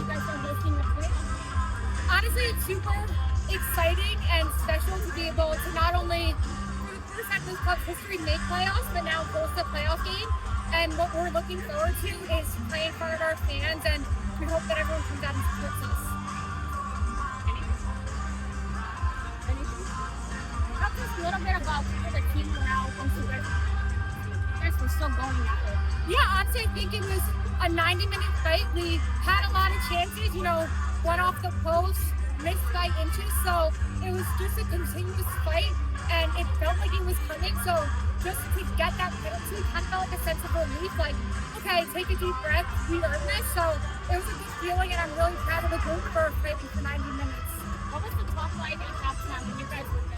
you guys are making the play? Honestly, it's super exciting and special to be able to not only, for the first time in this club's history, make playoffs, but now host a playoff game. And what we're looking forward to is playing for our fans, and we hope that everyone comes out and supports us. Talk to us a little bit about the team morale once you guys were still going that way. Yeah, honestly, I think it was a 90-minute fight. We had a lot of chances, one off the post, missed by inches, so it was just a continuous fight, and it felt like it was coming. So just to get that penalty, kind of felt like a sense of relief, like, okay, take a deep breath, we earned this. So it was a good feeling, and I'm really proud of the group for fighting for 90 minutes. What was the talk like at halftime when you guys were done?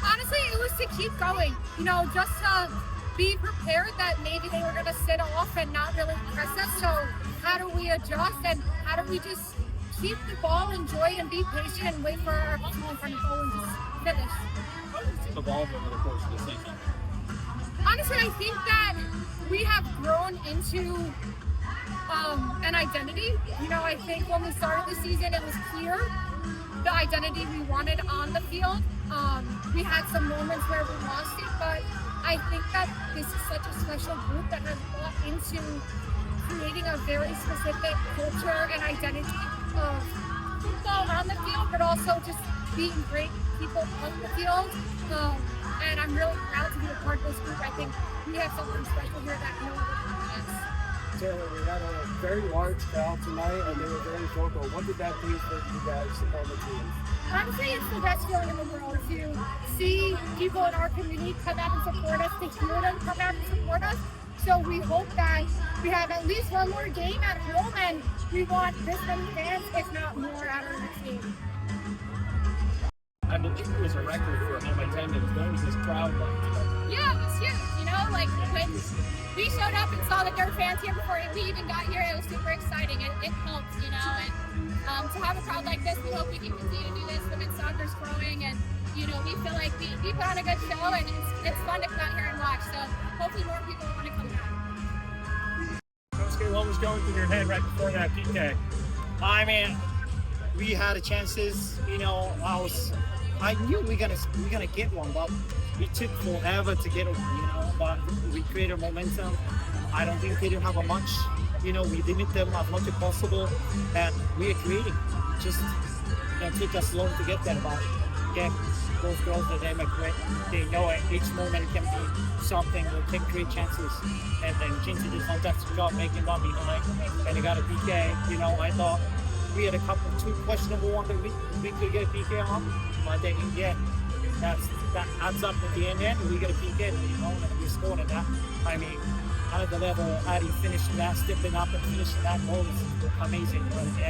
Honestly, it was to keep going, just to be prepared that maybe they were going to sit off and not really press us. So how do we adjust, and how do we just keep the ball, enjoy it, and be patient and wait for our team in front of goal and just finish? How does it evolve over the course of the season? Honestly, I think that we have grown into an identity. I think when we started the season, it was clear the identity we wanted on the field. We had some moments where we lost it, but I think that this is such a special group that has bought into creating a very specific culture and identity of football on the field, but also just being great people on the field. And I'm really proud to be a part of this group. I think we have something special here that no other group has. Taylor, we had a very large crowd tonight, and they were very vocal. What did that do for you guys on the team? Honestly, it's the best feeling in the world to see people in our community come out and support us, to hear them come out and support us. So we hope that we have at least one more game at home, and we want this many fans, if not more, at our next game. I believe it was a record for home attendance. What was this crowd like? Yeah, it was huge. Like when we showed up and saw that there were fans here before we even got here, it was super exciting. It helps, and to have a crowd like this, we hope we can continue to do this. Women's soccer's growing, and we feel like we put on a good show, and it's fun to come out here and watch. So hopefully more people want to come out. Coach Kos, what was going through your head right before that PK? I mean, we had the chances. I knew we're gonna get one, but it took forever to get one. But we created momentum. I don't think they didn't have a much. We limit them as much as possible, and we are creating. Just took us long to get there, but again, those girls that they know it. Each moment can be something that can create chances, and then Jinty did a fantastic job making one behind, and they got a PK. I thought we had two questionable ones that we could get a PK on, but then yeah, that adds up at the end, and we get a PK, and we scored at that. I mean, at the level Addie finishing that, stepping up and finishing that goal is amazing.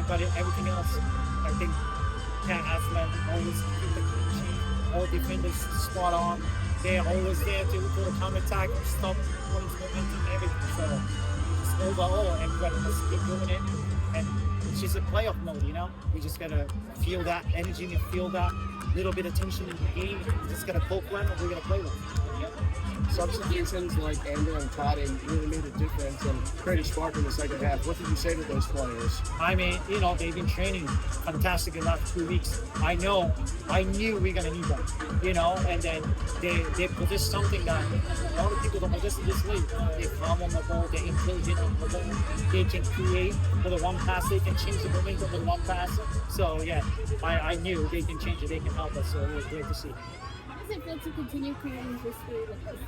But everything else, I think Cat Asman always keep the clean sheet. All defenders spot on. They're always there to go to counter attack, stop points, momentum, everything. So just overall, everybody must keep doing it. And it's just a playoff mode, We just gotta feel that energy and feel that little bit of tension in the game. We just gotta poke one, and we're gonna play one. Substitutions like Aylmer and Cotting really made a difference and created spark in the second half. What did you say to those players? I mean, they've been training fantastic in the last 2 weeks. I knew we're gonna need them, and then they possess something that a lot of people don't possess in this league. They farm on the ball, they're intelligent on the ball, they can create with a one pass, they can change the momentum with one pass. So yeah, I knew they can change it, they can help us, so it was great to see. How does it feel to continue creating this spirit of us?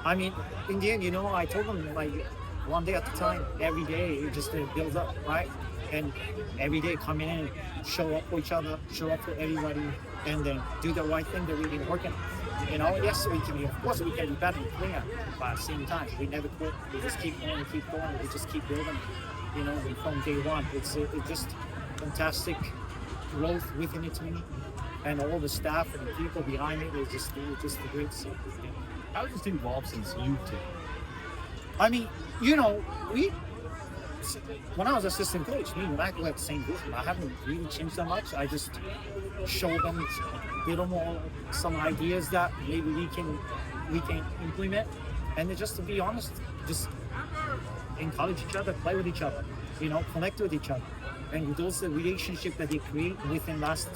I mean, in the end, I told them one day at a time, every day, it just builds up, right? And every day coming in, show up for each other, show up for everybody, and then do the right thing that we've been working on. Yes, of course we can be better than Korea, but at the same time, we never quit. We just keep going, we just keep building, from day one. It's just fantastic growth within the team, and all the staff and the people behind it is just a great scene. How has this team evolved since you two? I mean, when I was assistant coach, me and Mac were at the same group. I haven't really changed that much. I just show them a little more some ideas that maybe we can implement, and then just to be honest, just encourage each other, play with each other. connect with each other. And those relationship that they create within last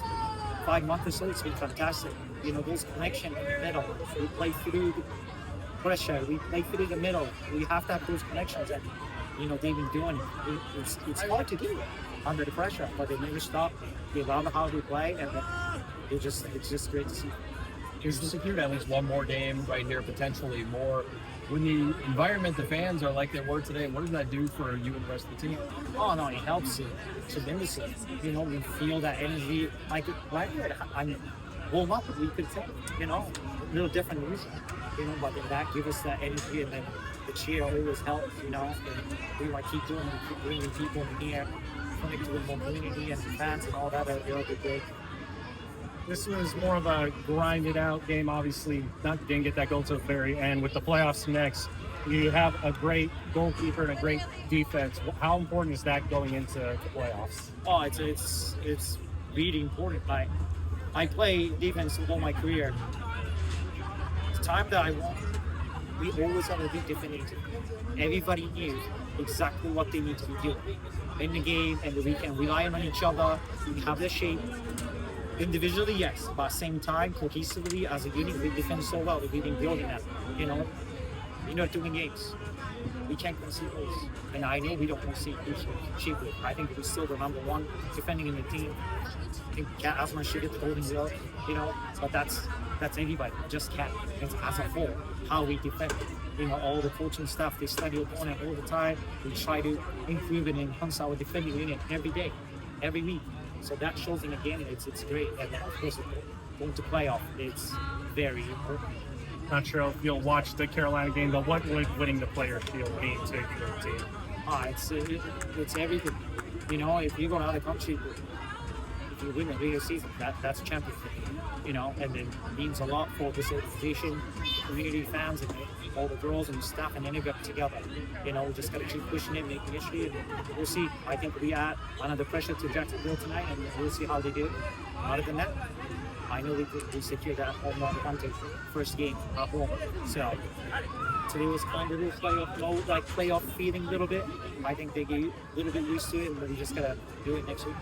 5 months or so, it's been fantastic. Those connections in the middle. We play through the pressure. We play through the middle. We have to have those connections, and they've been doing it. It's hard to do under the pressure, but they never stop. They love how they play, and it's just great to see. Here's the secured at least one more game right here, potentially more. When the environment, the fans are like they were today, what does that do for you and the rest of the team? Oh no, it helps it tremendously. We feel that energy. Like I'm warm up, we could tell. A little different music. But then that gives us that energy, and then the cheer always helps. And we want to keep doing it, keep bringing people in here, connect with the community and the fans and all that. It'll be great. This was more of a grinded out game, obviously. Didn't get that goal to the very end. With the playoffs next, you have a great goalkeeper and a great defense. How important is that going into the playoffs? Oh, it's really important. I play defense all my career. The time that I won, we always have a big defending team. Everybody knew exactly what they need to be doing in the game, and we can rely on each other. We have the shape. Individually, yes, but at the same time, cohesively, as a unit, we defend so well. We've been building that, doing games. We can't concede goals. And I know we don't concede cheaply. I think we're still the number one defending in the team. I think Cat Asma should get the golden glove, but that's anybody, just Cat. It's as a whole, how we defend. All the coaching staff, they study opponent all the time. We try to improve and enhance our defending unit every day, every week. So that shows in the game, it's great. And then, of course, going to playoff, it's very important. Not sure if you'll watch the Carolina game, but what would winning the Players' Field mean to your team? It's everything. If you go out of the country, if you win the regular season, that's championship. And it means a lot for this organization, community, fans, and all the girls and the staff and everybody together. We just got to keep pushing it, making history, and we'll see. I think we add another pressure to Jacksonville tonight, and we'll see how they do. Other than that, I know we secured that home run advantage first game at home. So today was kind of a playoff mode, like playoff feeling a little bit. I think they get a little bit used to it, but we just got to do it next week.